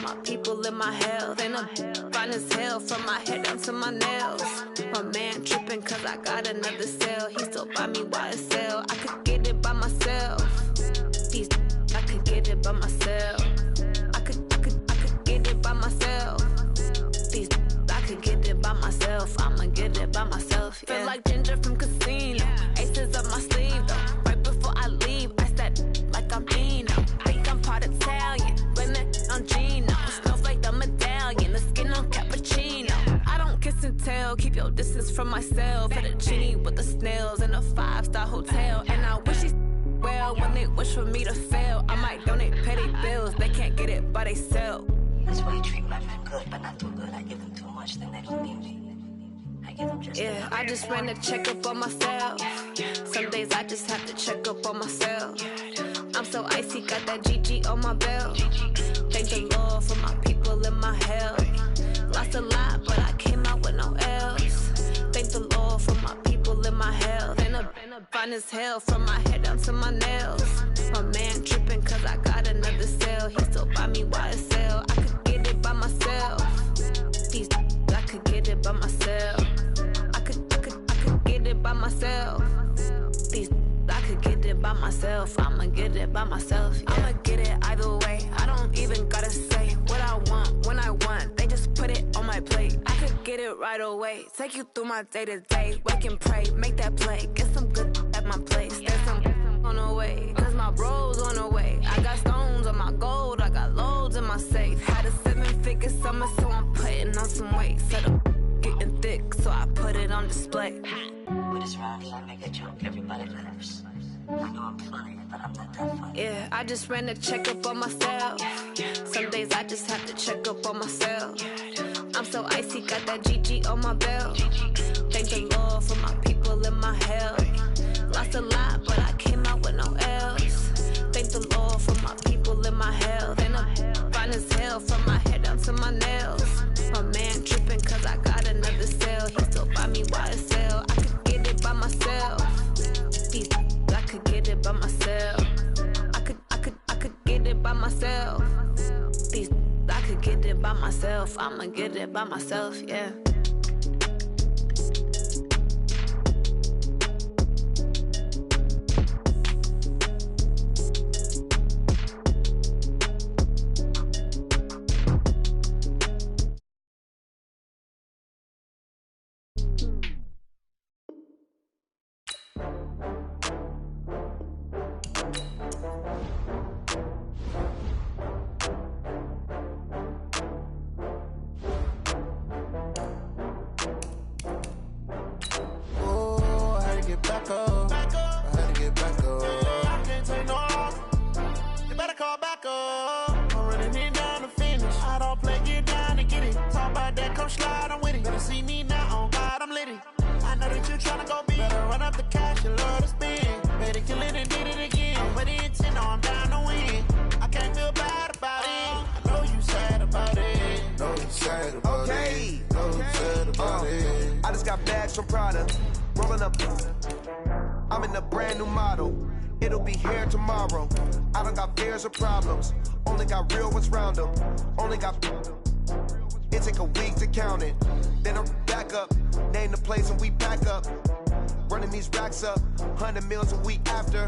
my people in my health. And I'm fine as hell from my head down to my nails. My man tripping cause I got another sale. He still buy me YSL. I could get it by myself. I could get it by myself. I could get it by myself. I could get it by myself. I'ma get it by myself. Yeah. Feel like Ginger from Casino. Aces up my sleeve though. Right before I leave, I said like I'm Dino. Think I'm part Italian. Blame it on Gino. Smells like the medallion. The skin on cappuccino. I don't kiss and tell. Keep your distance from myself. At a genie with the snails in a 5-star hotel. And I wish he's well when they wish for me to fail. I might donate petty bills. They can't get it by they sell. That's why you treat my men good, but not too good. I give them too much, then they don't need me. I give them just enough. I just ran to check up on myself. Some days I just have to check up on myself. I'm so icy, got that GG on my belt. Thank the Lord for my people in my health. Lost a lot, but I came out with no else. Thank the Lord for my people in my health. And I'm fine as hell from my head down to my nails. My man tripping cause I got another sale. He still buy me YSL. I could get it by myself. I could get it by myself. I could get it by myself. I could get it by myself. I'ma get it by myself. Yeah. I'ma get it either way. I don't even gotta say what I want when I want. They just put it on my plate. I could get it right away. Take you through my day to day. Wake and pray, make that play. Get some good at my place. There's some on the way, cause my bro's on the way. I got stones on my gold. I got loads in my safe. Had a 7-figure summer, so I'm putting on some weight. Set up getting thick, so I put it on display. With this round here, I make a joke, everybody laughs. I know I'm funny, but I'm not that funny. Yeah, I just ran to check up on myself. Some days I just have to check up on myself. I'm so icy, got that GG on my belt. Thank the Lord for my people in my health. Lost a lot, but I came out with no else. Thank the Lord for my people in my health. And I'm fine as hell from my head down to my nails. My man tripping cause I got another sale. He still buy me YSL. I could get it by myself. I could get it by myself. I could get it by myself. I could get it by myself. I'ma get it by myself, yeah. From Prada, rolling up. I'm in a brand new model. It'll be here tomorrow. I don't got fears or problems. Only got real ones round them. Only got. It take a week to count it. Then I'm back up. Name the place and we pack up. Running these racks up. 100 meals a week after.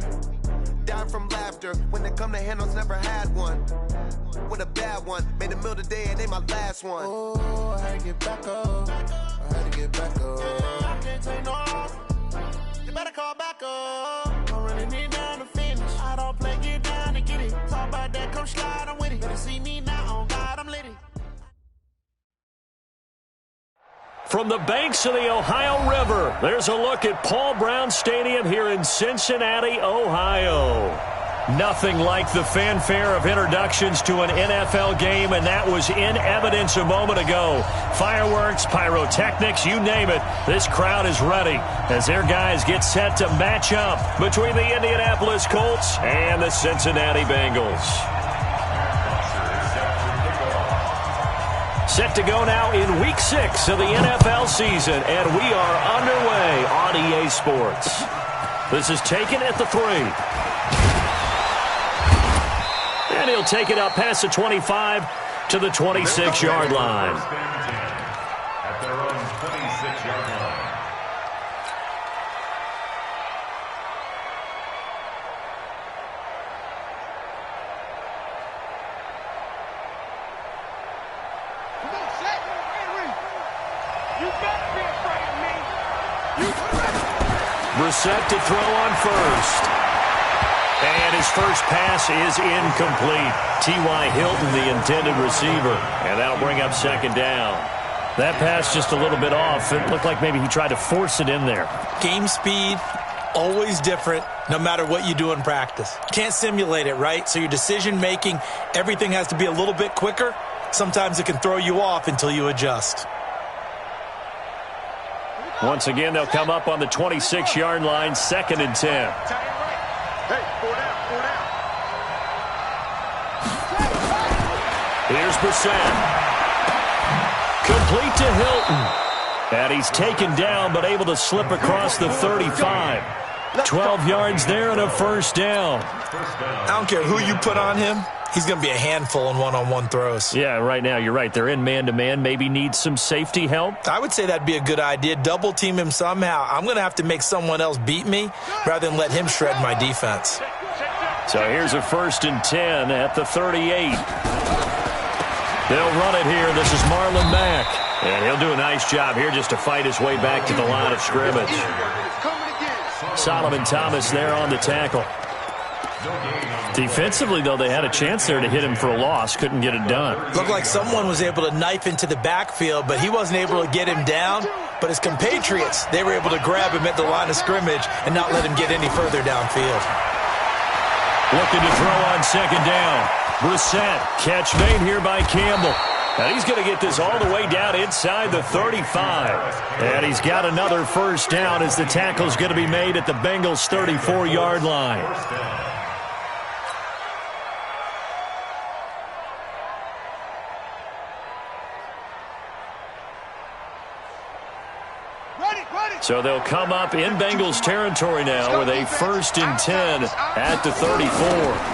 Dying from laughter. When they come to handles, never had one. With a bad one. Made a meal today and they my last one. Oh, I had to get back up. I had to get back up. I can't take no off. You better call back up. I'm running it down to finish. I don't play, get down and get it. Talk about that, come slide, I'm with it. Better see me now, on God, I'm lit. From the banks of the Ohio River, there's a look at Paul Brown Stadium here in Cincinnati, Ohio. Nothing like the fanfare of introductions to an NFL game, and that was in evidence a moment ago. Fireworks, pyrotechnics, you name it. This crowd is ready as their guys get set to match up between the Indianapolis Colts and the Cincinnati Bengals. Set to go now in Week 6 of the NFL season, and we are underway on EA Sports. This is taken at the 3. And he'll take it up past the 25 to the 26-yard line. At their own 26-yard line. Brissett to throw on first. And his first pass is incomplete. T.Y. Hilton, the intended receiver. And that'll bring up second down. That pass just a little bit off. It looked like maybe he tried to force it in there. Game speed, always different, no matter what you do in practice. Can't simulate it, right? So your decision-making, everything has to be a little bit quicker. Sometimes it can throw you off until you adjust. Once again, they'll come up on the 26-yard line, 2nd and 10. Hey, 4 down. Here's Brissett. Complete to Hilton. And he's taken down, but able to slip across the 35. 12 yards there and a first down. I don't care who you put on him. He's going to be a handful in one-on-one throws. Yeah, right now, you're right. They're in man-to-man. Maybe need some safety help. I would say that'd be a good idea. Double-team him somehow. I'm going to have to make someone else beat me rather than let him shred my defense. So here's a 1st and 10 at the 38. They'll run it here. This is Marlon Mack. And he'll do a nice job here just to fight his way back to the line of scrimmage. Solomon Thomas there on the tackle. Defensively, though, they had a chance there to hit him for a loss. Couldn't get it done. Looked like someone was able to knife into the backfield, but he wasn't able to get him down. But his compatriots, they were able to grab him at the line of scrimmage and not let him get any further downfield. Looking to throw on 2nd down. Brissett, catch made here by Campbell. And he's going to get this all the way down inside the 35. And he's got another first down as the tackle's going to be made at the Bengals' 34-yard line. So they'll come up in Bengals territory now with a 1st and 10 at the 34.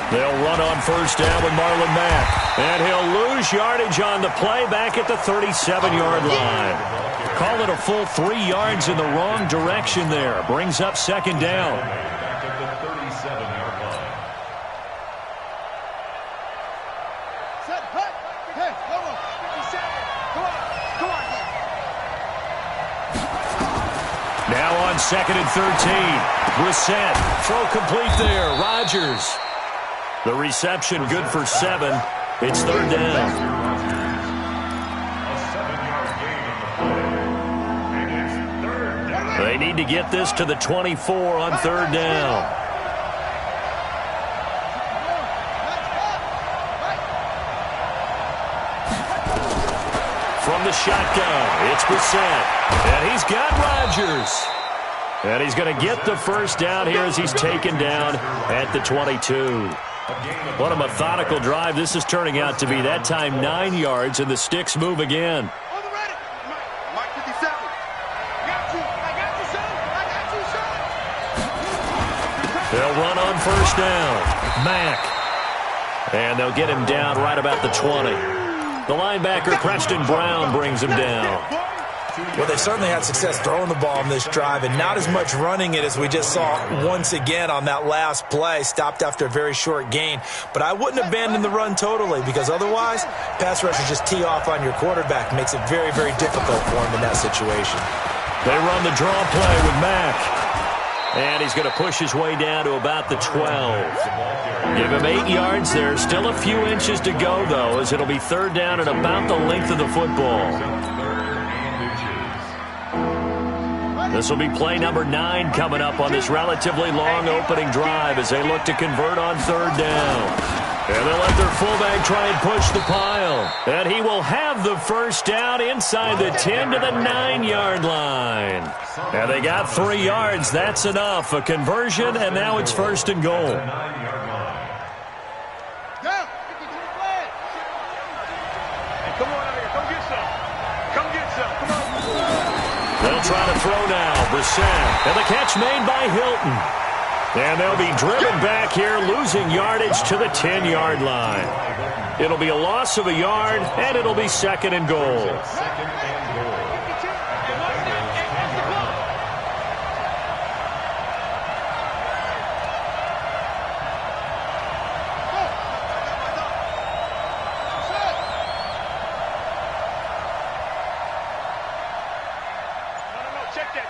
They'll run on first down with Marlon Mack. And he'll lose yardage on the play back at the 37-yard line. Call it a full 3 yards in the wrong direction there. Brings up 2nd down. Back at the 37-yard line. Now on 2nd and 13. Brissett, throw complete there. Rodgers. The reception good for 7. It's 3rd down. A 7-yard gain in the play. And it's 3rd down. They need to get this to the 24 on 3rd down. From the shotgun, it's Brissett. And he's got Rodgers. And he's going to get the first down here as he's taken down at the 22. What a methodical drive this is turning out to be. That time 9 yards, and the sticks move again. They'll run on first down. Mack. And they'll get him down right about the 20. The linebacker, Preston Brown, brings him down. Well, they certainly had success throwing the ball on this drive, and not as much running it as we just saw once again on that last play. Stopped after a very short gain. But I wouldn't abandon the run totally, because otherwise, pass rushers just tee off on your quarterback. Makes it very, very difficult for him in that situation. They run the draw play with Mack. And he's going to push his way down to about the 12. Give him 8 yards there. Still a few inches to go, though, as it'll be 3rd down and about the length of the football. This will be play number 9 coming up on this relatively long opening drive as they look to convert on 3rd down. And they'll let their fullback try and push the pile. And he will have the first down inside the 10 to the 9-yard line. And they got 3 yards. That's enough. A conversion, and now it's 1st and goal. They'll try to throw now. Brissett. And the catch made by Hilton. And they'll be driven back here, losing yardage to the 10-yard line. It'll be a loss of a yard, and it'll be 2nd and goal.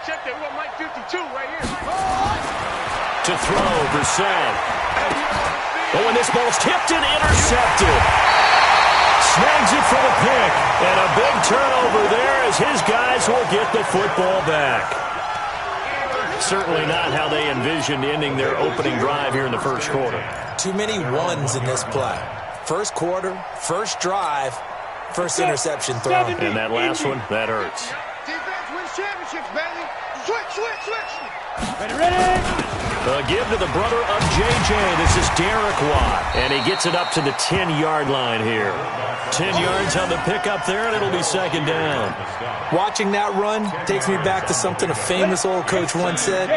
Check that. We got Mike 52 right here. To throw, Brissett. Oh, and this ball's tipped and intercepted. Snags it for the pick. And a big turnover there as his guys will get the football back. Certainly not how they envisioned ending their opening drive here in the first quarter. Too many ones in this play. First quarter, first drive, first interception thrown. And that last one, that hurts. Defense wins championships, baby. Switch. Ready. A give to the brother of J.J. This is Derek Watt. And he gets it up to the 10-yard line here. 10 yards on the pickup there, and it'll be 2nd down. Watching that run takes me back to something a famous old coach once said.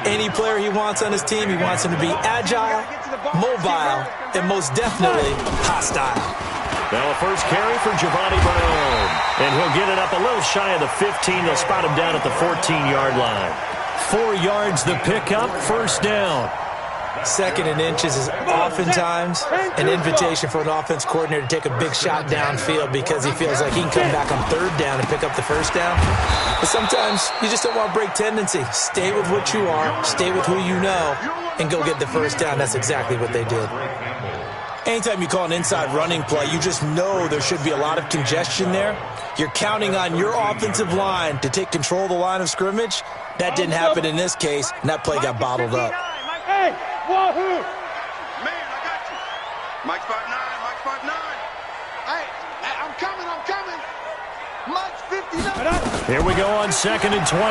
Any player he wants on his team, he wants him to be agile, mobile, and most definitely hostile. Now a first carry for Giovanni Bernard. And he'll get it up a little shy of the 15. They'll spot him down at the 14-yard line. 4 yards the pickup, 1st down. 2nd and inches is oftentimes an invitation for an offense coordinator to take a big shot downfield because he feels like he can come back on 3rd down and pick up the 1st down. But sometimes you just don't want to break tendency. Stay with what you are, stay with who you know, and go get the 1st down. That's exactly what they did. Anytime you call an inside running play, you just know there should be a lot of congestion there. You're counting on your offensive line to take control of the line of scrimmage. That didn't happen in this case, and that play got bottled up. Hey, wahoo! Man, I got you. Mike's 5'9", Mike's 5'9". Hey, I'm coming. Mike's 59. Here we go on 2nd and 12.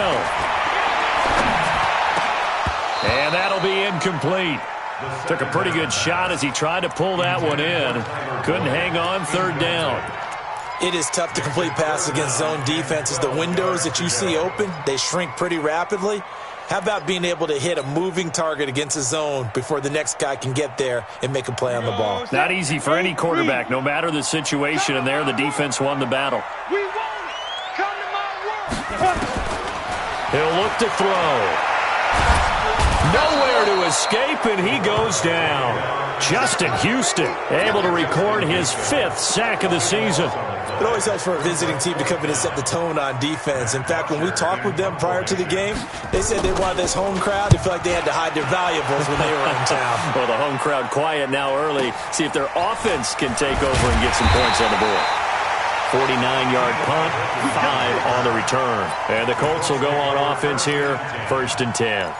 And that'll be incomplete. Took a pretty good shot as he tried to pull that one in. Couldn't hang on, 3rd down. It is tough to complete passes against zone defenses. The windows that you see open, they shrink pretty rapidly. How about being able to hit a moving target against a zone before the next guy can get there and make a play on the ball? Not easy for any quarterback, no matter the situation, and there the defense won the battle. We won it. Come to my world. He'll look to throw. Nowhere to escape, and he goes down. Justin Houston able to record his 5th sack of the season. It always helps for a visiting team to come in and set the tone on defense. In fact, when we talked with them prior to the game, they said they wanted this home crowd to feel like they had to hide their valuables when they were in town. Well, the home crowd quiet now early. See if their offense can take over and get some points on the board. 49-yard punt, 5 on the return. And the Colts will go on offense here, 1st and 10.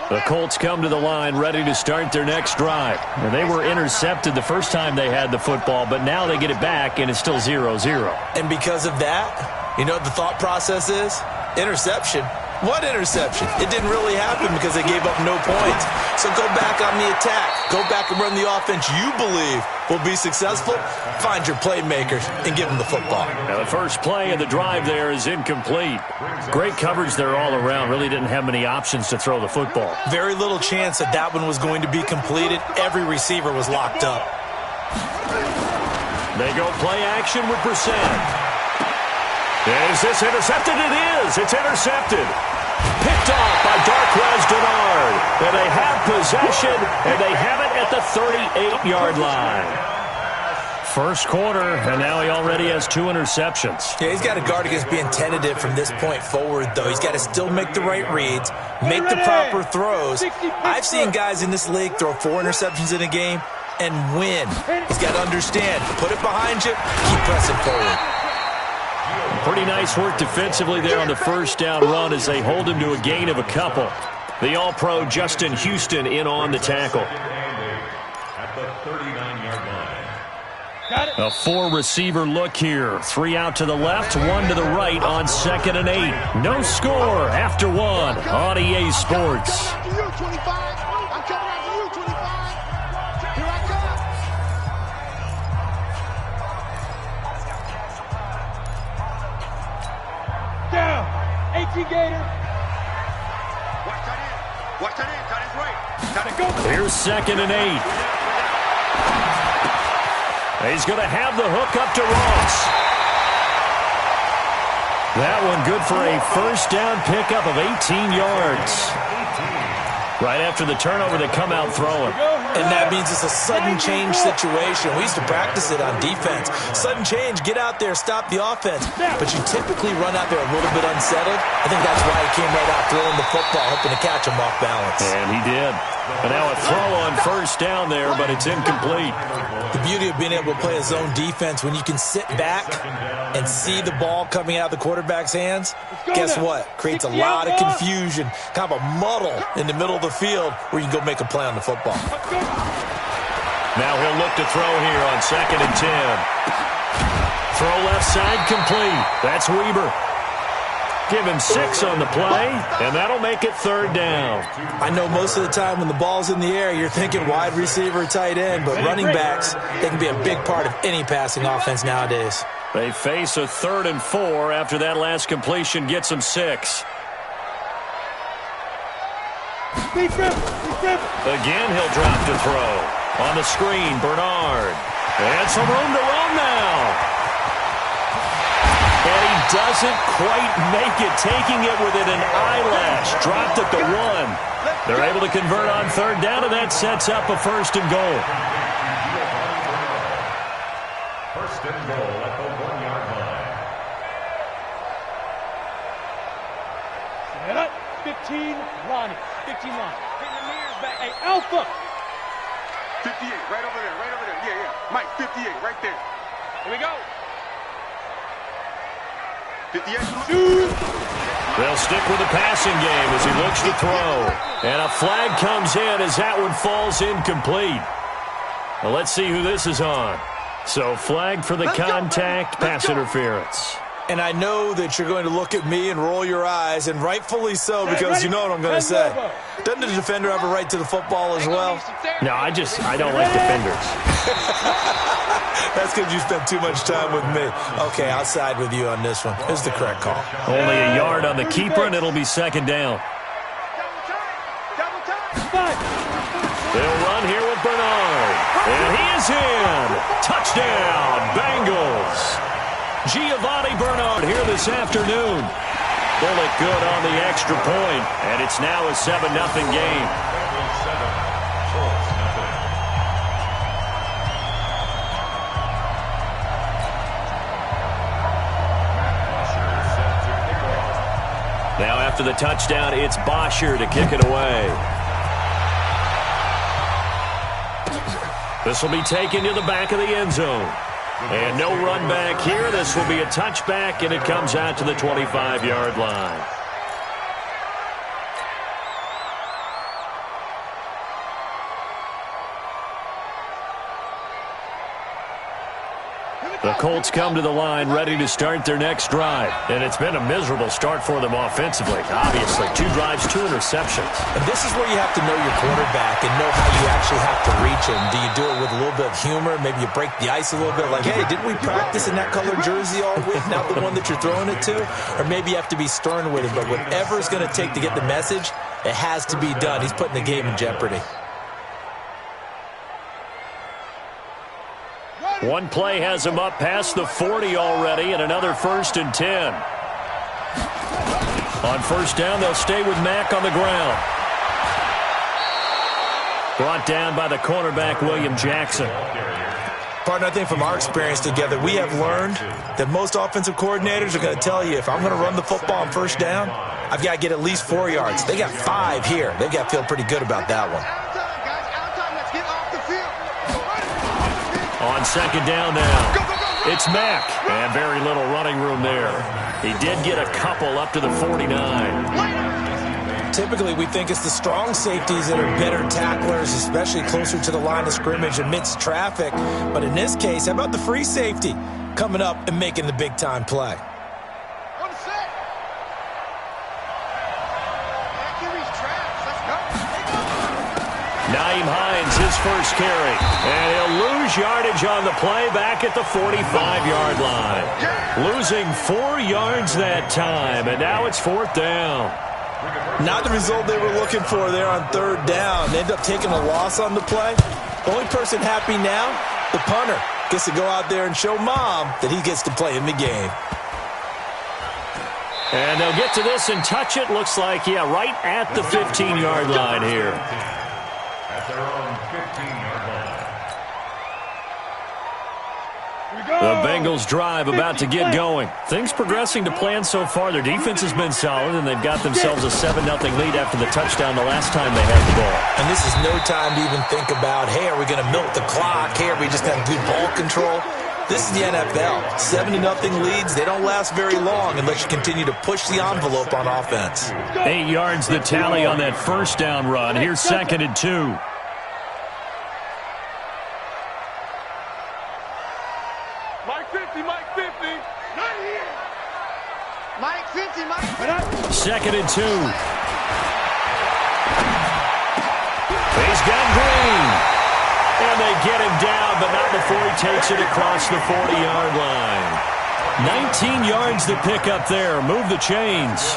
The Colts come to the line ready to start their next drive. And they were intercepted the first time they had the football, but now they get it back, and it's still 0-0. And because of that, you know what the thought process is? Interception. What interception? It didn't really happen because they gave up no points. So go back on the attack. Go back and run the offense you believe will be successful. Find your playmakers and give them the football. Now the first play of the drive there is incomplete. Great coverage there all around. Really didn't have many options to throw the football. Very little chance that that one was going to be completed. Every receiver was locked up. They go play action with Brissett. Is this intercepted? It is. It's intercepted. Picked off by Darquez Denard. And they have possession, and they have it at the 38-yard line. First quarter, and now he already has 2 interceptions. Yeah, he's got to guard against being tentative from this point forward, though. He's got to still make the right reads, make the proper throws. I've seen guys in this league throw 4 interceptions in a game and win. He's got to understand, put it behind you, keep pressing forward. Pretty nice work defensively there on the first down run as they hold him to a gain of a couple. The All-Pro Justin Houston in on the tackle. At the 39-yard line. A 4-receiver look here. 3 out to the left, 1 to the right on 2nd and 8. No score after 1 on EA Sports. Gator. Watch Watch that in, tight end right. Gotta go. Here's 2nd and 8. He's going to have the hook up to Ross. That one good for a first down pickup of 18 yards. Right after the turnover, they come out throwing. And that means it's a sudden change situation. We used to practice it on defense. Sudden change, get out there, stop the offense. But you typically run out there a little bit unsettled. I think that's why he came right out throwing the football, hoping to catch him off balance. And he did. And now a throw on first down there, but it's incomplete. The beauty of being able to play a zone defense, when you can sit back and see the ball coming out of the quarterback's hands, guess what? Creates a lot of confusion, kind of a muddle in the middle of the field where you can go make a play on the football. Now he'll look to throw here on 2nd and 10. Throw left side complete. That's Weber. Give him 6 on the play, and that'll make it 3rd down. I know most of the time when the ball's in the air, you're thinking wide receiver, tight end, but running backs, they can be a big part of any passing offense nowadays. They face a 3rd and 4 after that last completion gets them 6. Again, he'll drop to throw. On the screen, Bernard. And some room to run now. And he doesn't quite make it, taking it within an eyelash. Dropped at the 1. They're able to convert on 3rd down, and that sets up a 1st and goal. 1st and goal at the 1-yard line. Set up. 15, Ronnie. 15 line. Getting the mirrors back. Hey, Alpha. 58, right over there, right over there. Yeah, yeah. Mike, 58, right there. Here we go. 58. They'll stick with the passing game as he looks to throw. And a flag comes in as that one falls incomplete. Well, let's see who this is on. So flag for the contact, pass interference. And I know that you're going to look at me and roll your eyes, and rightfully so, because you know what I'm going to say. Doesn't the defender have a right to the football as well? No, I don't like defenders. That's because you spent too much time with me. Okay, I'll side with you on this one. This is the correct call. Only a yard on the keeper, and it'll be 2nd down. They'll run here with Bernard. And he is in. Touchdown, Bengals. Giovanni Bernard here this afternoon. Bullet good on the extra point, and it's now a 7-0 game. Now after the touchdown, it's Bosher to kick it away. This will be taken to the back of the end zone. And no run back here. This will be a touchback, and it comes out to the 25-yard line. The Colts come to the line ready to start their next drive. And it's been a miserable start for them offensively. Obviously, 2 drives, 2 interceptions. And this is where you have to know your quarterback and know how you actually have to reach him. Do you do it with a little bit of humor? Maybe you break the ice a little bit like, hey, didn't we practice in that colored jersey all week? Now the one that you're throwing it to? Or maybe you have to be stern with him. But whatever it's going to take to get the message, it has to be done. He's putting the game in jeopardy. One play has him up past the 40 already, and another 1st and 10. On 1st down, they'll stay with Mack on the ground. Brought down by the cornerback, William Jackson. Partner, I think from our experience together, we have learned that most offensive coordinators are going to tell you, if I'm going to run the football on 1st down, I've got to get at least 4 yards. They got 5 here. They've got to feel pretty good about that one. On 2nd down now, it's Mack, and very little running room there. He did get a couple up to the 49. Typically, we think it's the strong safeties that are better tacklers, especially closer to the line of scrimmage amidst traffic. But in this case, how about the free safety coming up and making the big-time play? Nyheim Hines, his first carry. And he'll lose yardage on the play back at the 45-yard line. Losing 4 yards that time, and now it's 4th down. Not the result they were looking for there on third down. They end up taking a loss on the play. Only person happy now, the punter, gets to go out there and show Mom that he gets to play in the game. And they'll get to this and touch it. Looks like, yeah, right at the 15-yard line here. At their own 15-yard line. The Bengals drive about to get going. Things progressing to plan so far. Their defense has been solid, and they've got themselves a 7-0 lead after the touchdown the last time they had the ball. And this is no time to even think about, hey, are we going to milk the clock? Hey, are we just have good ball control? This is the NFL. 7-0 leads, they don't last very long unless you continue to push the envelope on offense. 8 yards the tally on that first down run. Here's 2nd and 2. Second and 2. He's got Green. And they get him down, but not before he takes it across the 40-yard line. 19 yards to pick up there. Move the chains.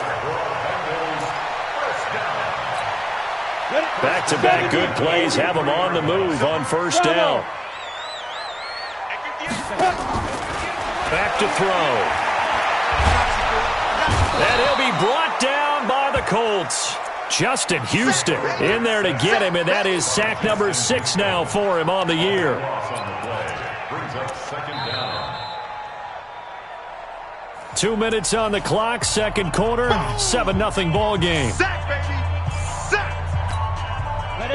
Back-to-back good plays have him on the move on first down. Back to throw. And he'll be brought down by the Colts. Justin Houston in there to get him, and that is sack number 6 now for him on the year. 2 minutes on the clock, second quarter, 7-0 ball game.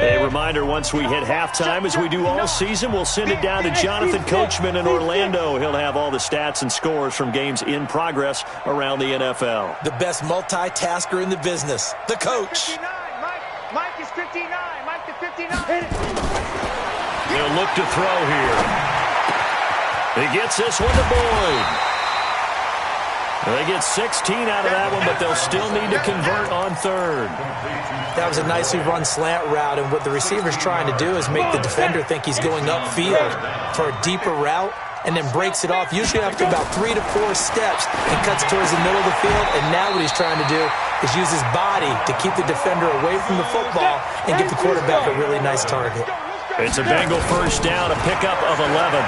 A reminder, once we hit halftime, as we do all season, we'll send it down to Jonathan Coachman in Orlando. He'll have all the stats and scores from games in progress around the NFL. The best multitasker in the business, the coach. Mike is 59. Mike is 59. He'll look to throw here. He gets this one to Boyd. They get 16 out of that one, but they'll still need to convert on third. That was a nicely run slant route, and what the receiver's trying to do is make the defender think he's going upfield for a deeper route, and then breaks it off, usually after about 3 to 4 steps, and cuts towards the middle of the field. And now what he's trying to do is use his body to keep the defender away from the football and give the quarterback a really nice target. It's a Bengal first down, a pickup of 11.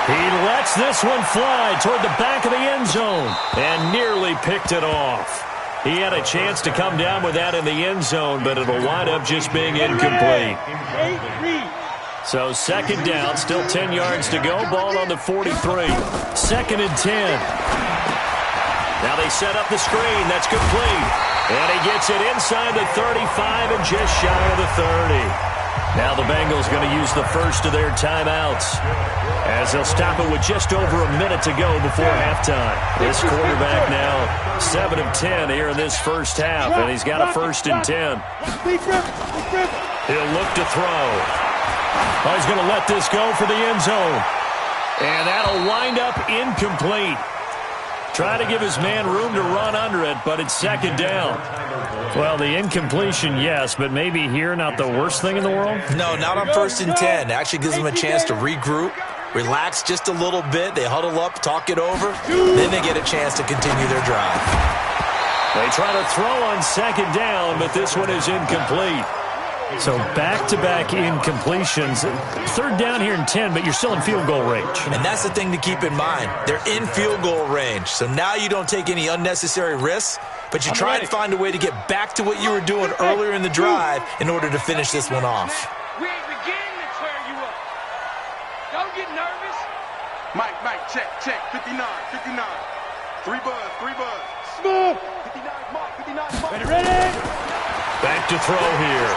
He lets this one fly toward the back of the end zone and nearly picked it off. He had a chance to come down with that in the end zone, but it'll wind up just being incomplete. So second down, still 10 yards to go. Ball on the 43. 2nd and 10. Now they set up the screen. That's complete. And he gets it inside the 35 and just shy of the 30. Now the Bengals going to use the first of their timeouts, as they'll stop it with just over a minute to go before halftime. This quarterback now 7 of 10 here in this first half, and he's got a 1st and 10. He'll look to throw. Oh, he's going to let this go for the end zone, and that'll wind up incomplete. Try to give his man room to run under it, but it's second down. Well, the incompletion, yes, but maybe here not the worst thing in the world? No, not on 1st and 10. Actually gives them a chance to regroup, relax just a little bit. They huddle up, talk it over. Then they get a chance to continue their drive. They try to throw on second down, but this one is incomplete. So back-to-back incompletions. Third down here in 10, but you're still in field goal range. And that's the thing to keep in mind. They're in field goal range. So now you don't take any unnecessary risks, but you try and find a way to get back to what you were doing earlier in the drive in order to finish this one off. We ain't beginning to tear you up. Don't get nervous. Mike, check. 59. 3 buzz. Smooth. 59, Mike. Ready? Back to throw here.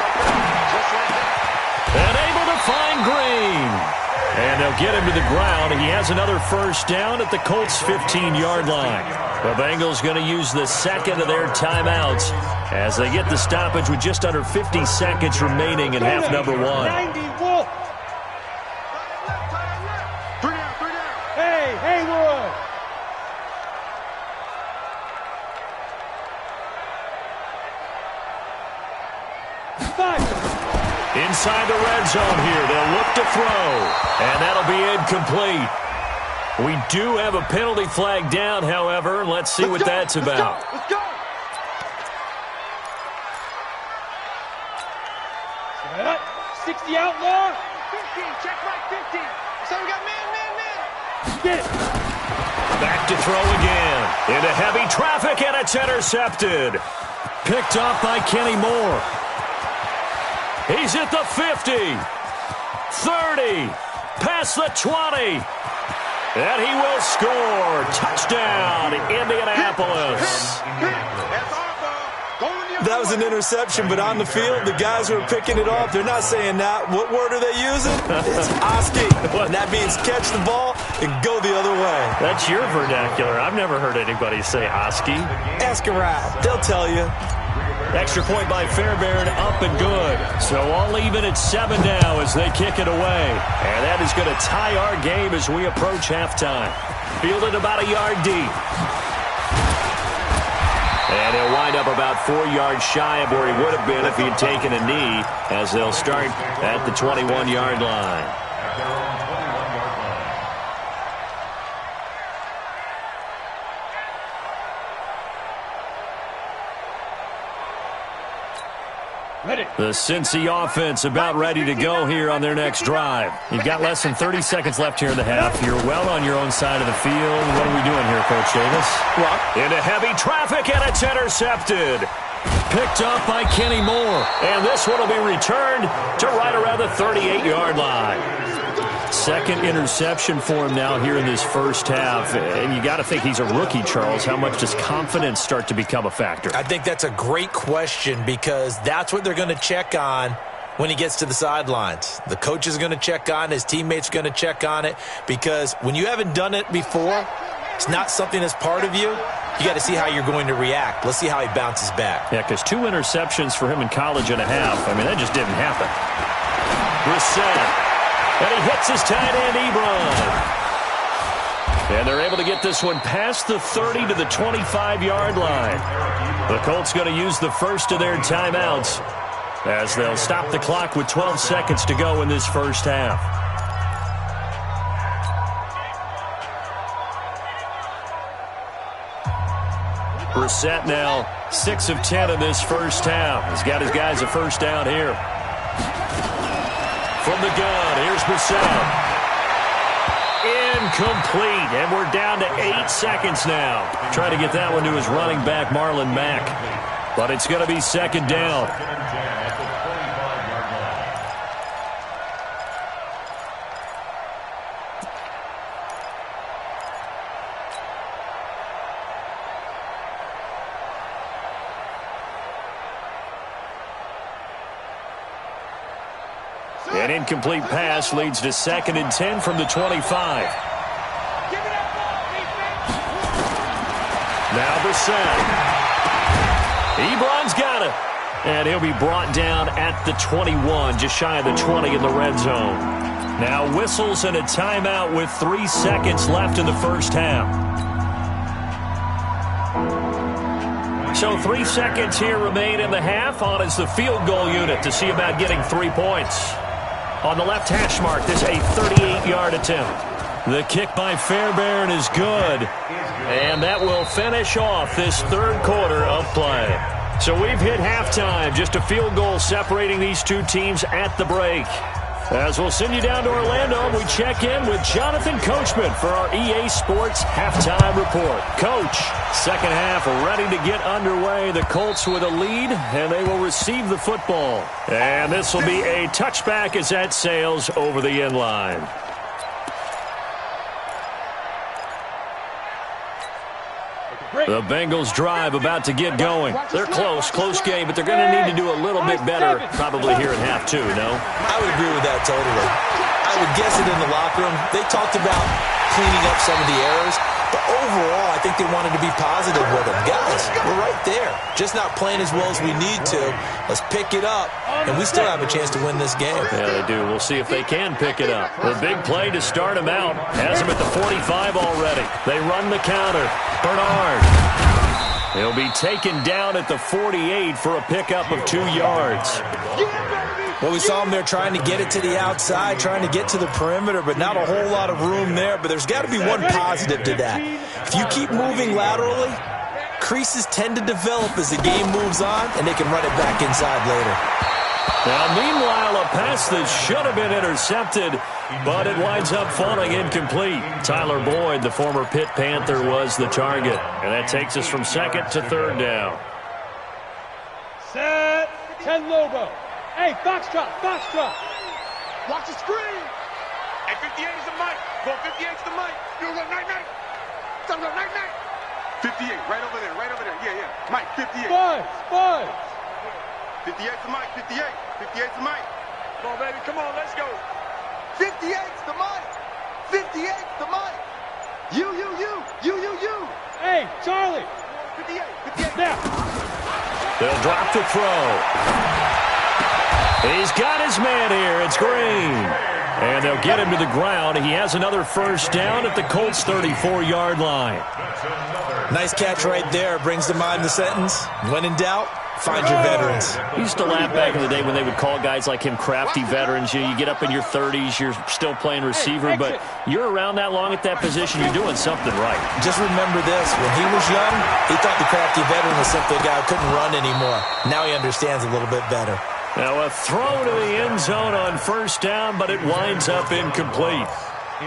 And able to find Green. And they'll get him to the ground. He has another first down at the Colts' 15-yard line. The Bengals going to use the second of their timeouts as they get the stoppage with just under 50 seconds remaining in half number 1. 90-wolf. Hey, Haywood. Inside the red zone here. They'll look to throw. And that'll be incomplete. We do have a penalty flag down, however. Let's see what that's about. Let's go. 60 outlaw. 15, check right, 15. So we got man. Get it. Back to throw again. Into heavy traffic, and it's intercepted. Picked off by Kenny Moore. He's at the 50. 30. Past the 20. And he will score. Touchdown, Indianapolis. That was an interception, but on the field, the guys who are picking it off, they're not saying that. What word are they using? It's Oski. And that means catch the ball and go the other way. That's your vernacular. I've never heard anybody say Oski. Ask around. They'll tell you. Extra point by Fairbairn, up and good. So all even at 7 now as they kick it away. And that is going to tie our game as we approach halftime. Fielded about a yard deep. And he'll wind up about 4 yards shy of where he would have been if he'd taken a knee, as they'll start at the 21-yard line. The Cincy offense about ready to go here on their next drive. You've got less than 30 seconds left here in the half. You're well on your own side of the field. What are we doing here, Coach Davis? Into heavy traffic, and it's intercepted. Picked up by Kenny Moore. And this one will be returned to right around the 38-yard line. Second interception for him now here in this first half. And you got to think he's a rookie, Charles. How much does confidence start to become a factor? I think that's a great question because that's what they're going to check on when he gets to the sidelines. The coach is going to check on it. His teammates are going to check on it because when you haven't done it before, it's not something that's part of you. You got to see how you're going to react. Let's see how he bounces back. Yeah, because 2 interceptions for him in college and a half. I mean, that just didn't happen. Brissett. And he hits his tight end, Ebron. And they're able to get this one past the 30 to the 25-yard line. The Colts going to use the first of their timeouts as they'll stop the clock with 12 seconds to go in this first half. Brissett now 6 of 10 in this first half. He's got his guys a first down here. From the gun, here's Brissett. Incomplete, and we're down to 8 seconds now. Trying to get that one to his running back, Marlon Mack. But it's going to be second down. An incomplete pass leads to 2nd and 10 from the 25. Now Brissett. Ebron's got it. And he'll be brought down at the 21, just shy of the 20 in the red zone. Now whistles and a timeout with 3 seconds left in the first half. So 3 seconds here remain in the half. On is the field goal unit to see about getting 3 points. On the left hash mark, this a 38-yard attempt. The kick by Fairbairn is good. And that will finish off this third quarter of play. So we've hit halftime. Just a field goal separating these two teams at the break. As we'll send you down to Orlando, we check in with Jonathan Coachman for our EA Sports Halftime Report. Coach, second half ready to get underway. The Colts with a lead, and they will receive the football. And this will be a touchback as that sails over the end line. The Bengals drive about to get going. They're close game, but they're going to need to do a little bit better probably here in half 2, no? I would agree with that totally. I would guess it in the locker room. They talked about cleaning up some of the errors, but overall, I think they wanted to be positive with them. Guys, we're right there. Just not playing as well as we need to. Let's pick it up, and we still have a chance to win this game. Yeah, they do. We'll see if they can pick it up. The big play to start them out has them at the 45 already. They run the counter. Bernard. He'll be taken down at the 48 for a pickup of 2 yards. Well, we saw him there trying to get it to the outside, trying to get to the perimeter, but not a whole lot of room there. But there's got to be one positive to that. If you keep moving laterally, creases tend to develop as the game moves on, and they can run it back inside later. Now, meanwhile, a pass that should have been intercepted, but it winds up falling incomplete. Tyler Boyd, the former Pitt Panther, was the target. And that takes us from second to third down. Set. 10 Lobo. Hey, Foxtrot. Watch the screen. Hey, 58 is the mic. Go 58 is the mic. You go night. Talk about night. 58, right over there. Yeah. Mike, 58. Buzz. 58's the mic. 58's the mic. Come on, baby. Come on, let's go. 58's the mic. 58's the mic. You. Hey, Charlie. 58. Now. They'll drop to throw. He's got his man here. It's Green. And they'll get him to the ground. He has another first down at the Colts' 34-yard line. Nice catch right there. Brings to mind the sentence, when in doubt, find your veterans. We used to laugh back in the day when they would call guys like him crafty veterans. You get up in your 30s, you're still playing receiver, but you're around that long at that position, you're doing something right. Just remember this. When he was young, he thought the crafty veteran was simply a guy who couldn't run anymore. Now he understands a little bit better. Now a throw to the end zone on first down, but it winds up incomplete.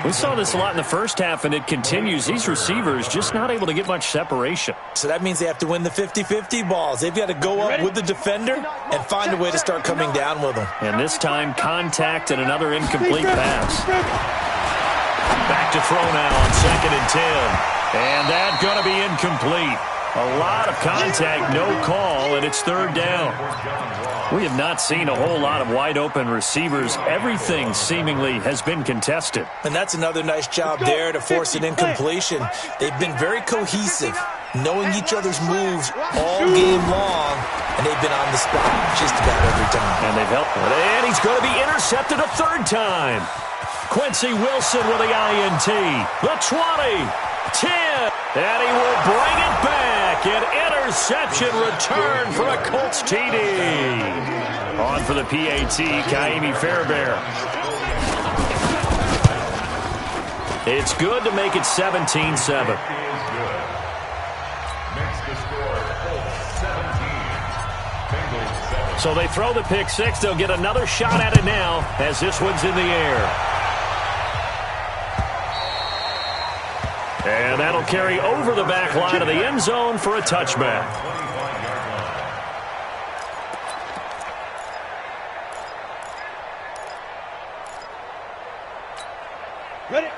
We saw this a lot in the first half, and it continues. These receivers just not able to get much separation. So that means they have to win the 50-50 balls. They've got to go up with the defender and find a way to start coming down with them. And this time, contact and another incomplete pass. Back to throw now on 2nd and 10. And that's going to be incomplete. A lot of contact, no call, and it's 3rd down. We have not seen a whole lot of wide-open receivers. Everything seemingly has been contested. And that's another nice job there to force an incompletion. They've been very cohesive, knowing each other's moves all game long, and they've been on the spot just about every time. And they've helped. And he's going to be intercepted a 3rd time. Quincy Wilson with the INT. The 20, 10, and he will bring it back. An interception return for a Colts TD. On for the PAT, Kaimi Fairbairn. It's good to make it 17-7. So they throw the pick six. They'll get another shot at it now as this one's in the air. And that'll carry over the back line of the end zone for a touchback.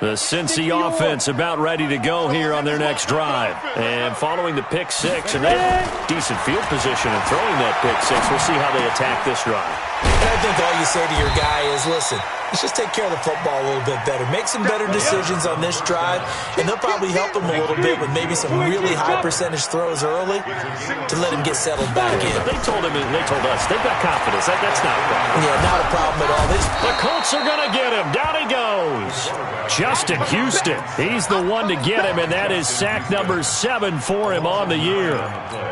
The Cincy offense about ready to go here on their next drive. And following the pick six, and they have decent field position and throwing that pick six. We'll see how they attack this drive. And I think all you say to your guy is, listen, let's just take care of the football a little bit better. Make some better decisions on this drive, and they'll probably help him a little bit with maybe some really high percentage throws early to let him get settled back in. They told him, and they told us, they've got confidence. That's not a problem. Yeah, not a problem at all. The Colts are going to get him. Down he goes. Justin Houston. He's the one to get him, and that is sack number 7 for him on the year.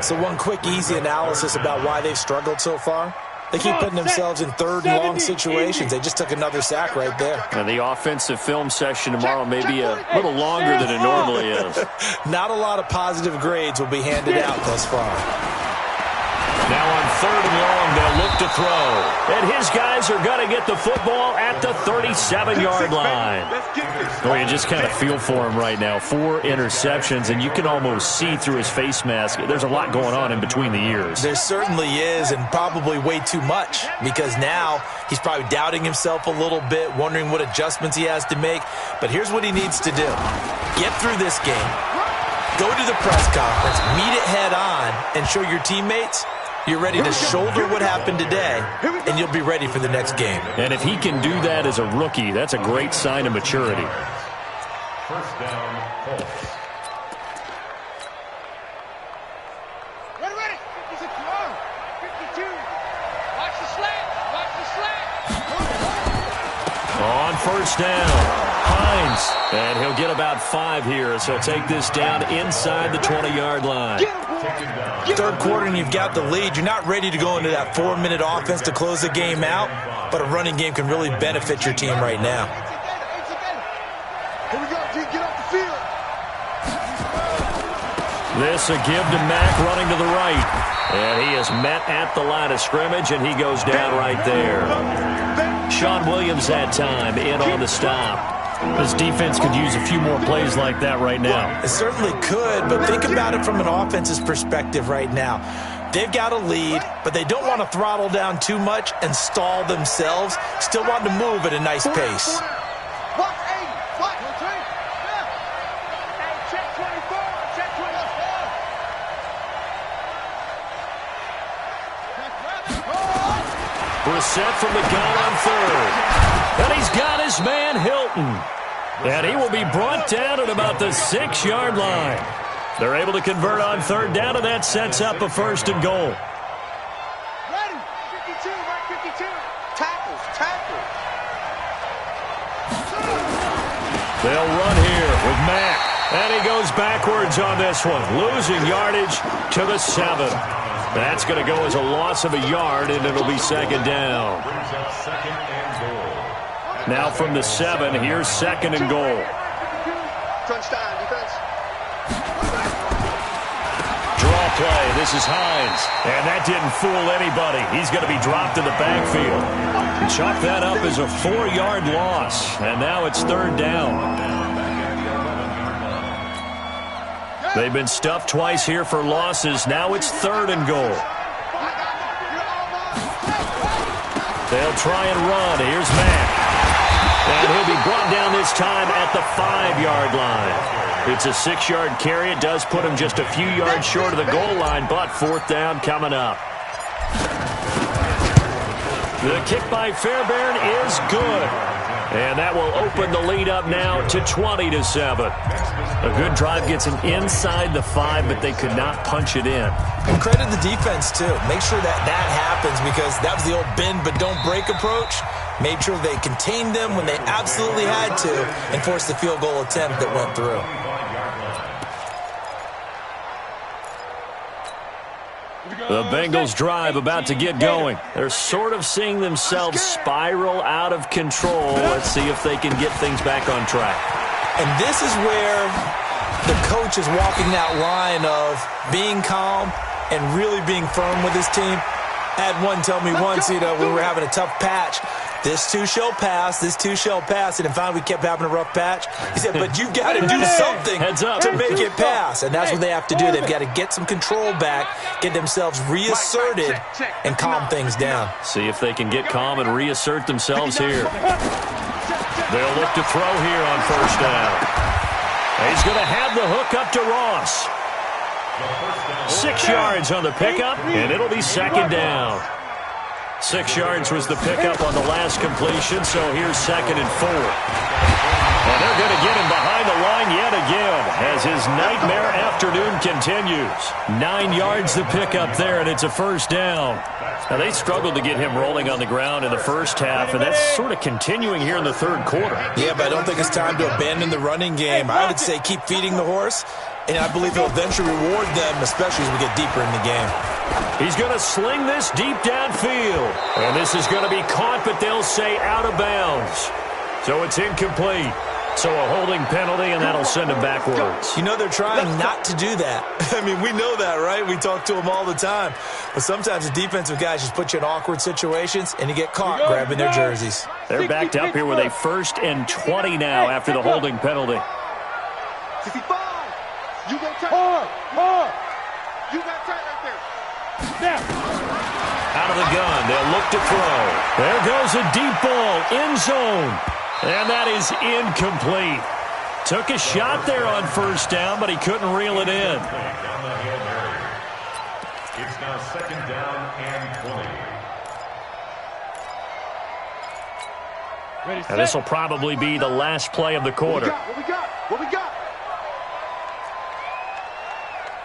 So one quick, easy analysis about why they've struggled so far. They keep putting themselves in 3rd and long situations. They just took another sack right there. And the offensive film session tomorrow may be a little longer than it normally is. Not a lot of positive grades will be handed out thus far. Now on 3rd and long, they'll look to throw. And his guys are going to get the football at the 37-yard line. Well, you just kind of feel for him right now. 4 interceptions, and you can almost see through his face mask. There's a lot going on in between the ears. There certainly is, and probably way too much, because now he's probably doubting himself a little bit, wondering what adjustments he has to make. But here's what he needs to do. Get through this game. Go to the press conference, meet it head on, and show your teammates you're ready to shoulder what happened today, and you'll be ready for the next game. And if he can do that as a rookie, that's a great sign of maturity. First down, Colts. Ready. 56 long. 52. Watch the slant. On first down, Hines. And he'll get about 5 here as he'll take this down inside the 20-yard line. 3rd quarter and you've got the lead. You're not ready to go into that 4-minute offense to close the game out, but a running game can really benefit your team right now. Here we go, G. Get off the field. This a give to Mack running to the right. And he is met at the line of scrimmage, and he goes down right there. Sean Williams that time in on the stop. This defense could use a few more plays like that right now. It certainly could, but think about it from an offense's perspective right now. They've got a lead, but they don't want to throttle down too much and stall themselves. Still want to move at a nice pace. Brissett from the gun on third. And he's got his man Hilton. And he will be brought down at about the 6-yard line. They're able to convert on third down, and that sets up a 1st and goal. Ready. 52, right 52. Tackles. They'll run here with Mack. And he goes backwards on this one, losing yardage to the 7. That's going to go as a loss of a yard, and it'll be 2nd down. Now from the 7, here's 2nd and goal. Crunch time, defense. Draw play. This is Hines. And that didn't fool anybody. He's going to be dropped in the backfield. Chalk that up as a 4-yard loss. And now it's 3rd down. They've been stuffed twice here for losses. Now it's 3rd and goal. They'll try and run. Here's Mack. And he'll be brought down this time at the 5-yard line. It's a 6-yard carry. It does put him just a few yards short of the goal line, but 4th down coming up. The kick by Fairbairn is good. And that will open the lead up now to 20-7. A good drive gets him inside the 5, but they could not punch it in. And credit the defense, too. Make sure that happens, because that was the old bend but don't break approach. Made sure they contained them when they absolutely had to and forced the field goal attempt that went through. The Bengals drive about to get going. They're sort of seeing themselves spiral out of control. Let's see if they can get things back on track. And this is where the coach is walking that line of being calm and really being firm with his team. I had one tell me once, we were having a tough patch. This too shall pass, this too shall pass. And finally we kept having a rough patch. He said, but you've got to do something to make it pass. And that's what they have to do. They've got to get some control back, get themselves reasserted, and calm things down. See if they can get calm and reassert themselves here. They'll look to throw here on 1st down. He's going to have the hook up to Ross. 6 yards on the pickup, and it'll be 2nd down. 6 yards was the pickup on the last completion, so here's 2nd and 4. And they're going to get him behind the line yet again as his nightmare afternoon continues. 9 yards the pickup there, and it's a 1st down. Now, they struggled to get him rolling on the ground in the first half, and that's sort of continuing here in the 3rd quarter. Yeah, but I don't think it's time to abandon the running game. I would say keep feeding the horse, and I believe he'll eventually reward them, especially as we get deeper in the game. He's going to sling this deep downfield. And this is going to be caught, but they'll say out of bounds. So it's incomplete. So a holding penalty, and that'll send him backwards. You know, they're trying not to do that. I mean, we know that, right? We talk to them all the time. But sometimes the defensive guys just put you in awkward situations, and you get caught grabbing their jerseys. They're backed up here with a 1st and 20 now after the holding penalty. 65. You go tight. Hard. You got tight right there. Now. Out of the gun, they'll look to throw. There goes a deep ball, end zone. And that is incomplete. Took a shot there on 1st down, but he couldn't reel it in. It's now 2nd down and 20. And this will probably be the last play of the quarter. What we got?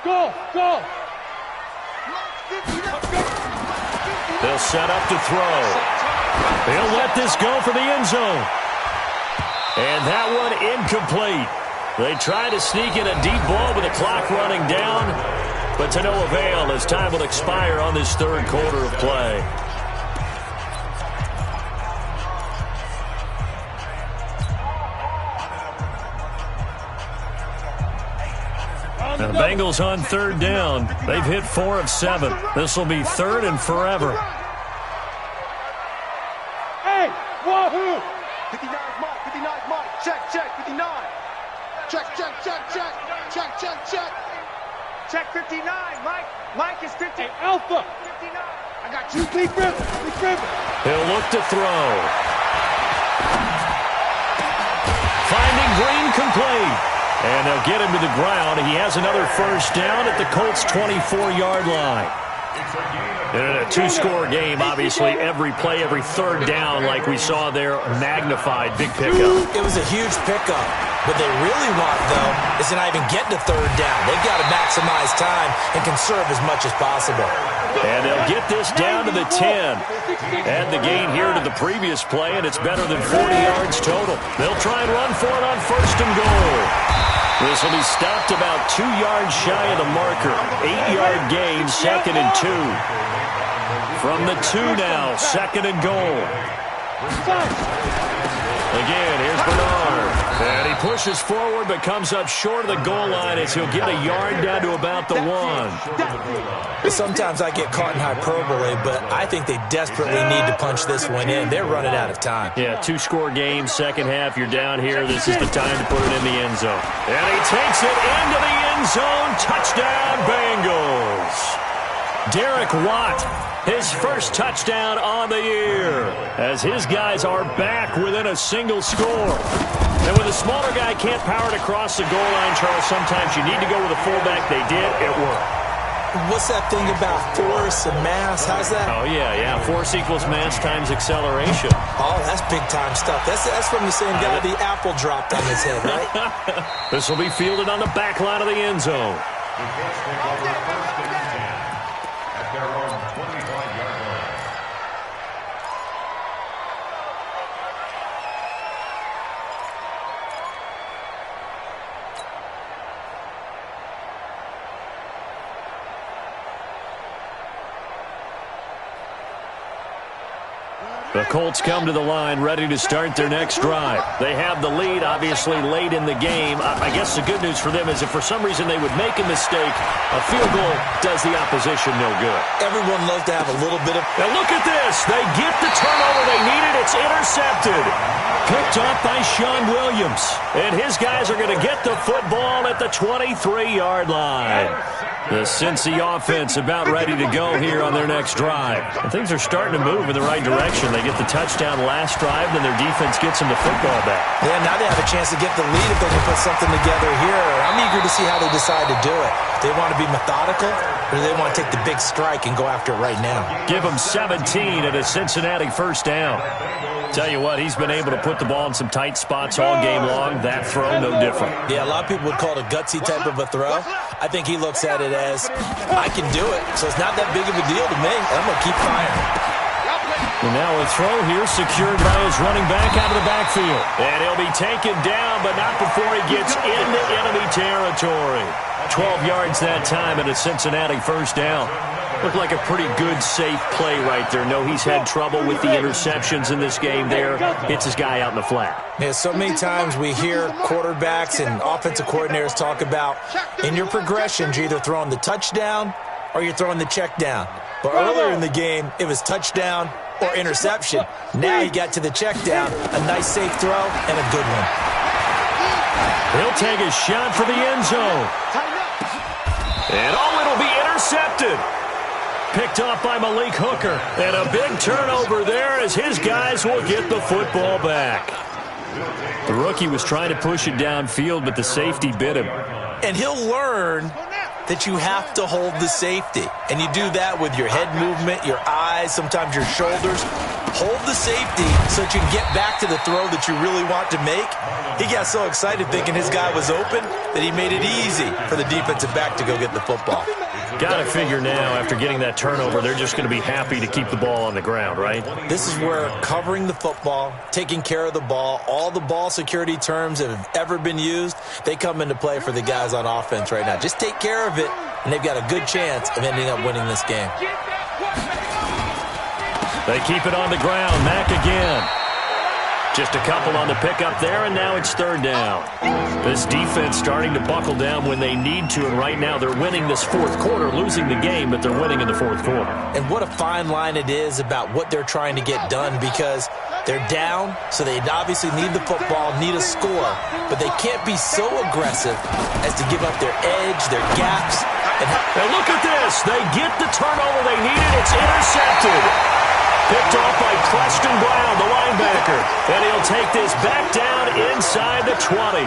Go! They'll set up to throw. They'll let this go for the end zone. And that one incomplete. They try to sneak in a deep ball with the clock running down, but to no avail as time will expire on this 3rd quarter of play. The Bengals on third down. They've hit 4 of 7. This will be third and forever. Hey, wahoo! 59's Mike. 59's Mike. Check, 59. Check. Check 59, Mike. Mike is 50. Hey, Alpha! 59. I got you. Lee Griffin. He'll look to throw. Finding Green complete. And they'll get him to the ground. He has another first down at the Colts' 24-yard line. And in a two-score game, obviously, every play, every third down, like we saw there, magnified. Big pickup. It was a huge pickup. What they really want, though, is to not even get to third down. They've got to maximize time and conserve as much as possible. And they'll get this down to the 10. Add the gain here to the previous play, and it's better than 40 yards total. They'll try and run for it on first and goal. This will be stopped about 2 yards shy of the marker. 8-yard gain, 2nd and 2. From the 2 now, 2nd and goal. Again, here's Bernard. And he pushes forward but comes up short of the goal line as he'll get a yard down to about the 1. Sometimes I get caught in hyperbole, but I think they desperately need to punch this one in. They're running out of time. Yeah, two-score game, second half. You're down here. This is the time to put it in the end zone. And he takes it into the end zone. Touchdown, Bengals. Derek Watt, his first touchdown on the year, as his guys are back within a single score. And when the smaller guy can't power it across the goal line, Charles, sometimes you need to go with a fullback. They did. It worked. What's that thing about force and mass? How's that? Oh, yeah. Force equals mass times acceleration. Oh, that's big-time stuff. That's from the same guy the apple dropped on his head, right? This will be fielded on the back line of the end zone. The Colts take over first and 10 at their own 25-yard line. The Colts come to the line ready to start their next drive. They have the lead, obviously, late in the game. I guess the good news for them is if for some reason they would make a mistake, a field goal does the opposition no good. Everyone loves to have a little bit of... Now look at this. They get the turnover they needed. It's intercepted. Picked up by Sean Williams. And his guys are going to get the football at the 23-yard line. The Cincy offense about ready to go here on their next drive. And things are starting to move in the right direction. They get the touchdown last drive, then their defense gets them the football back. Yeah, now they have a chance to get the lead if they can put something together here. I'm eager to see how they decide to do it. Do they want to be methodical, or do they want to take the big strike and go after it right now? Give them 17 at a Cincinnati first down. Tell you what, he's been able to put the ball in some tight spots all game long. That throw, no different. Yeah, a lot of people would call it a gutsy type of a throw. I think he looks at it as, I can do it, so it's not that big of a deal to me. I'm going to keep firing. And now a throw here secured by his running back out of the backfield. And he'll be taken down, but not before he gets into enemy territory. 12 yards that time at a Cincinnati first down. Looked like a pretty good, safe play right there. No, he's had trouble with the interceptions in this game there. Hits his guy out in the flat. Yeah, so many times we hear quarterbacks and offensive coordinators talk about in your progressions, you're either throwing the touchdown or you're throwing the check down. But earlier in the game, it was touchdown or interception. Now he got to the check down, a nice safe throw, and a good one. He'll take a shot for the end zone. And it'll be intercepted. Picked off by Malik Hooker. And a big turnover there as his guys will get the football back. The rookie was trying to push it downfield, but the safety bit him. And he'll learn that you have to hold the safety. And you do that with your head movement, your eyes, sometimes your shoulders. Hold the safety so that you can get back to the throw that you really want to make. He got so excited thinking his guy was open that he made it easy for the defensive back to go get the football. Got to figure now, after getting that turnover, they're just going to be happy to keep the ball on the ground, right? This is where covering the football, taking care of the ball, all the ball security terms that have ever been used, they come into play for the guys on offense right now. Just take care of it, and they've got a good chance of ending up winning this game. They keep it on the ground. Mack again. Just a couple on the pickup there, and now it's third down. This defense starting to buckle down when they need to, and right now they're winning this fourth quarter, losing the game, but they're winning in the fourth quarter. And what a fine line it is about what they're trying to get done, because they're down, so they obviously need the football, need a score, but they can't be so aggressive as to give up their edge, their gaps. And look at this. They get the turnover they needed. It's intercepted. Picked off by Preston Brown, the linebacker. And he'll take this back down inside the 20.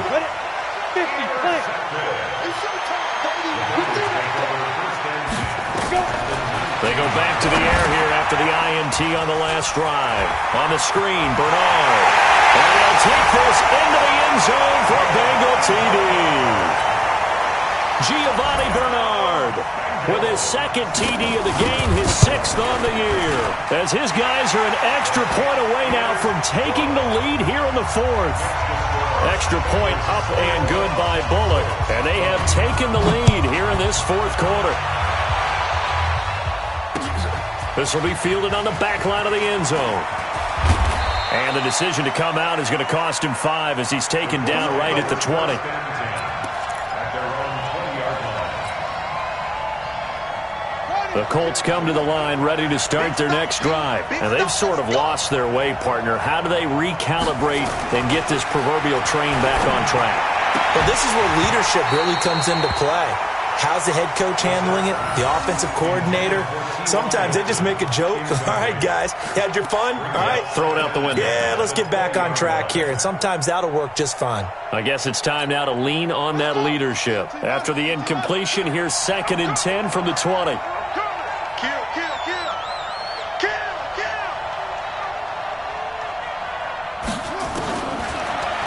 They go back to the air here after the INT on the last drive. On the screen, Bernard. And they'll take this into the end zone for a Bengal TD. Giovanni Bernard with his second TD of the game, his sixth on the year. As his guys are an extra point away now from taking the lead here in the fourth. Extra point up and good by Bullock. And they have taken the lead here in this fourth quarter. This will be fielded on the back line of the end zone. And the decision to come out is going to cost him 5 as he's taken down right at the 20. The Colts come to the line ready to start their next drive. And they've sort of lost their way, partner. How do they recalibrate and get this proverbial train back on track? Well, this is where leadership really comes into play. How's the head coach handling it? The offensive coordinator? Sometimes they just make a joke. All right, guys, had your fun? All right. Throw it out the window. Yeah, let's get back on track here. And sometimes that'll work just fine. I guess it's time now to lean on that leadership. After the incompletion, here's 2nd and 10 from the 20.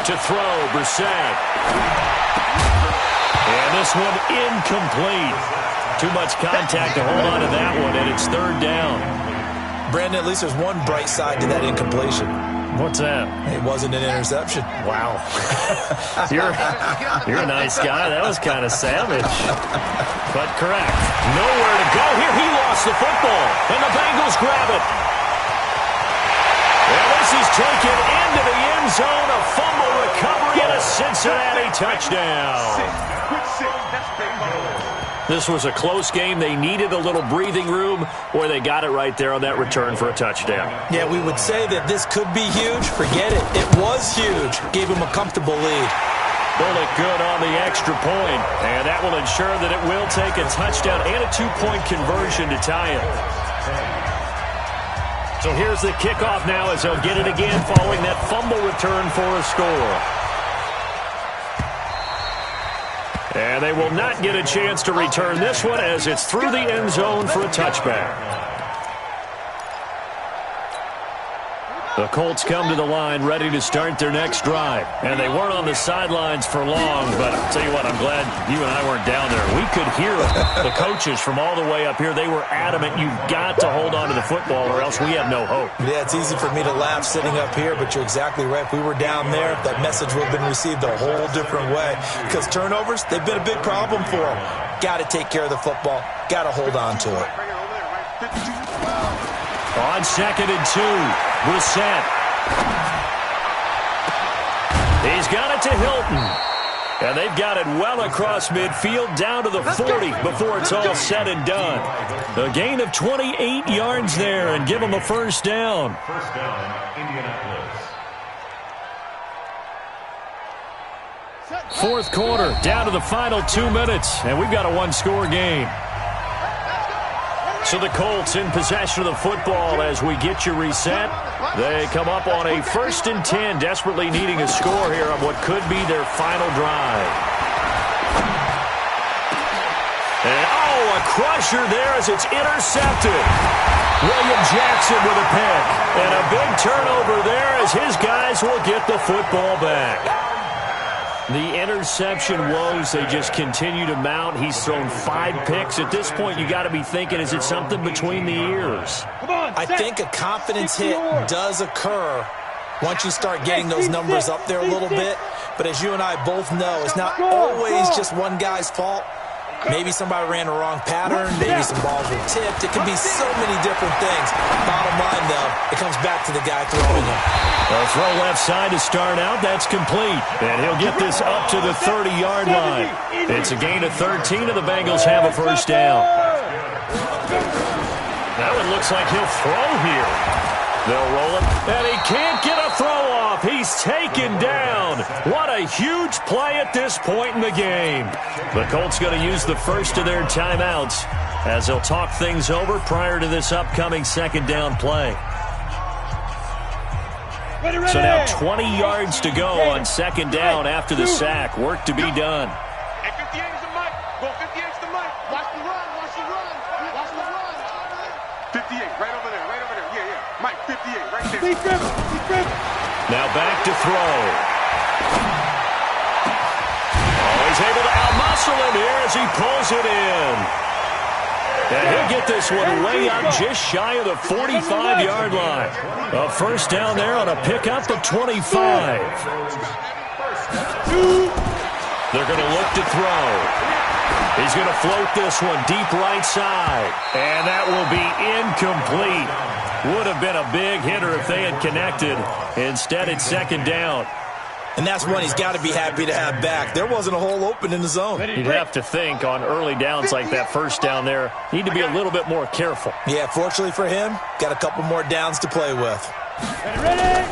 To throw, Brissett. And this one incomplete. Too much contact to hold on to that one, and it's third down. Brandon, at least there's one bright side to that incompletion. What's that? It wasn't an interception. Wow. You're a nice guy. That was kind of savage. But correct. Nowhere to go here. He lost the football, and the Bengals grab it. And this is taken into the end zone. A fumble recovery and a Cincinnati touchdown. This was a close game. They needed a little breathing room, or they got it right there on that return for a touchdown. Yeah, we would say that this could be huge. Forget it. It was huge. Gave him a comfortable lead. Bullock good on the extra point, and that will ensure that it will take a touchdown and a 2-point conversion to tie it. So here's the kickoff now as they'll get it again following that fumble return for a score. And they will not get a chance to return this one as it's through the end zone for a touchback. The Colts come to the line ready to start their next drive. And they weren't on the sidelines for long, but I'll tell you what, I'm glad you and I weren't down there. We could hear the coaches from all the way up here. They were adamant, you've got to hold on to the football or else we have no hope. Yeah, it's easy for me to laugh sitting up here, but you're exactly right. If we were down there, that message would have been received a whole different way. Because turnovers, they've been a big problem for them. Got to take care of the football. Got to hold on to it. On 2nd and 2, Brissett. He's got it to Hilton. And they've got it well across midfield down to the 40 before it's all said and done. A gain of 28 yards there and give them a first down. First down, Indianapolis. Fourth quarter, down to the final 2 minutes, and we've got a one-score game. So the Colts in possession of the football as we get you reset. They come up on a 1st and 10, desperately needing a score here on what could be their final drive. And a crusher there as it's intercepted. William Jackson with a pick. And a big turnover there as his guys will get the football back. The interception woes, they just continue to mount. He's thrown 5 picks. At this point, you got to be thinking, is it something between the ears? I think a confidence hit does occur once you start getting those numbers up there a little bit. But as you and I both know, it's not always just one guy's fault. Maybe somebody ran the wrong pattern. Maybe some balls were tipped. It could be so many different things. Bottom line, though, it comes back to the guy throwing them. A throw left side to start out. That's complete. And he'll get this up to the 30-yard line. It's a gain of 13, and the Bengals have a first down. Now it looks like he'll throw here. They'll roll it, and he can't get a throw off. He's taken down. What a huge play at this point in the game. The Colts going to use the first of their timeouts as they'll talk things over prior to this upcoming second down play. So now 20 yards to go on second down after the sack. Work to be done. Hey, 58 is the mic. Go 58 is the mic. Watch the run. Watch the run. Watch the run. 58, right over there. Right over there. Yeah, yeah. Mike, 58, right there. Now back to throw. Oh, he's able to outmuscle him here as he pulls it in. And he'll get this one way up just shy of the 45-yard line. A first down there on a pickup of 25. They're going to look to throw. He's going to float this one deep right side. And that will be incomplete. Would have been a big hitter if they had connected. Instead, it's second down. And that's one he's got to be happy to have back. There wasn't a hole open in the zone. You'd have to think on early downs like that first down there, need to be a little bit more careful. Yeah, fortunately for him, got a couple more downs to play with. Ready?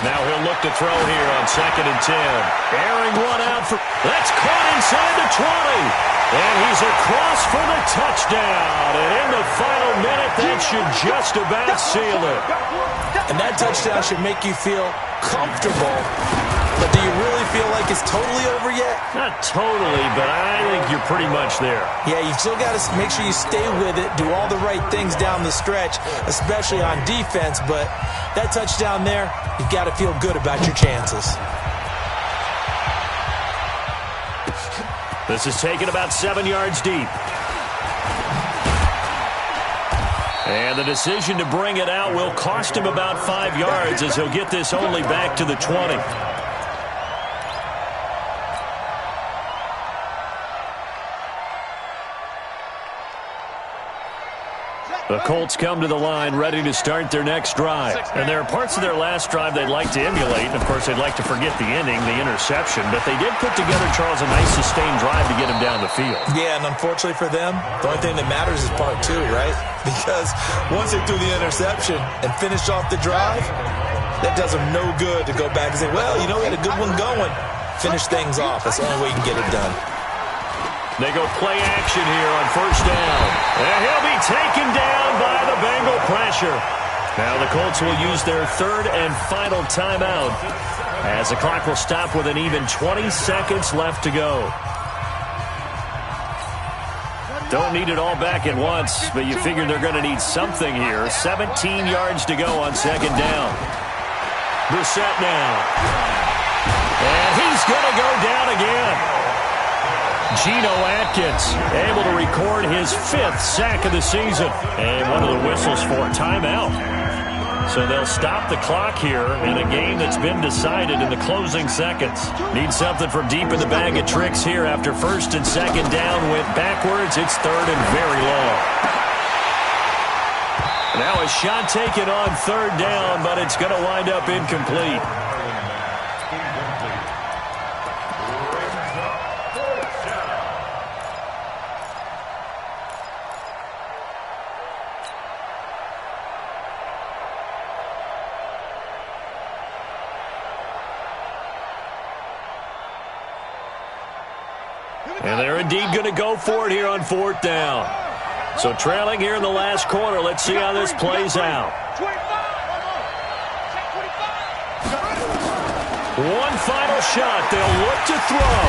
Now he'll look to throw here on second and 10. Airing one out for... That's caught inside the 20. And he's across for the touchdown. And in the final minute, that should just about seal it. And that touchdown should make you feel comfortable. But do you really feel like it's totally over yet? Not totally, but I think you're pretty much there. Yeah, you've still got to make sure you stay with it, do all the right things down the stretch, especially on defense. But that touchdown there, you've got to feel good about your chances. This is taken about 7 yards deep. And the decision to bring it out will cost him about 5 yards as he'll get this only back to the 20. The Colts come to the line ready to start their next drive. And there are parts of their last drive they'd like to emulate. And, of course, they'd like to forget the ending, the interception. But they did put together, Charles, a nice sustained drive to get him down the field. Yeah, and unfortunately for them, the only thing that matters is part two, right? Because once they threw the interception and finished off the drive, that does them no good to go back and say, well, you know, we had a good one going. Finish things off. That's the only way you can get it done. They go play action here on first down. And he'll be taken down by the Bengal pressure. Now the Colts will use their third and final timeout as the clock will stop with an even 20 seconds left to go. Don't need it all back at once, but you figure they're going to need something here. 17 yards to go on second down. Brissett now. And he's going to go down again. Geno Atkins able to record his 5th sack of the season. And one of the whistles for a timeout. So they'll stop the clock here in a game that's been decided in the closing seconds. Need something from deep in the bag of tricks here after first and second down went backwards. It's third and very long. Now a shot taken on third down, but it's going to wind up incomplete. And they're indeed going to go for it here on fourth down. So trailing here in the last quarter. Let's see how this plays out. One final shot. They'll look to throw.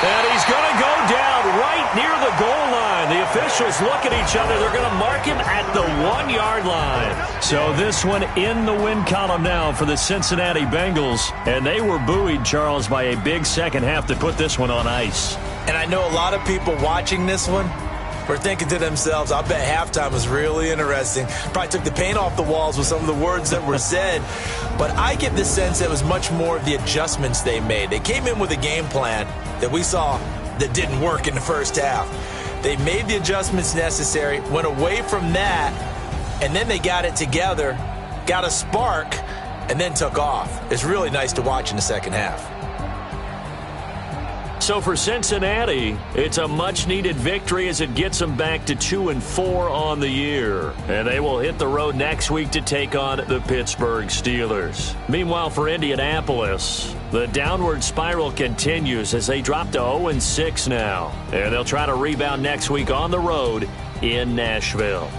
And he's going to go down right near the goal line. The officials look at each other. They're going to mark him at the 1-yard line. So this one in the win column now for the Cincinnati Bengals. And they were buoyed, Charles, by a big second half that put this one on ice. And I know a lot of people watching this one were thinking to themselves, I bet halftime was really interesting. Probably took the paint off the walls with some of the words that were said. But I get the sense it was much more of the adjustments they made. They came in with a game plan that we saw that didn't work in the first half. They made the adjustments necessary, went away from that, and then they got it together, got a spark, and then took off. It's really nice to watch in the second half. So for Cincinnati, it's a much-needed victory as it gets them back to 2-4 on the year. And they will hit the road next week to take on the Pittsburgh Steelers. Meanwhile, for Indianapolis, the downward spiral continues as they drop to 0-6 now. And they'll try to rebound next week on the road in Nashville.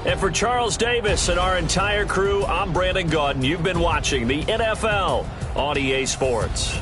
And for Charles Davis and our entire crew, I'm Brandon Gaudin. You've been watching the NFL on EA Sports.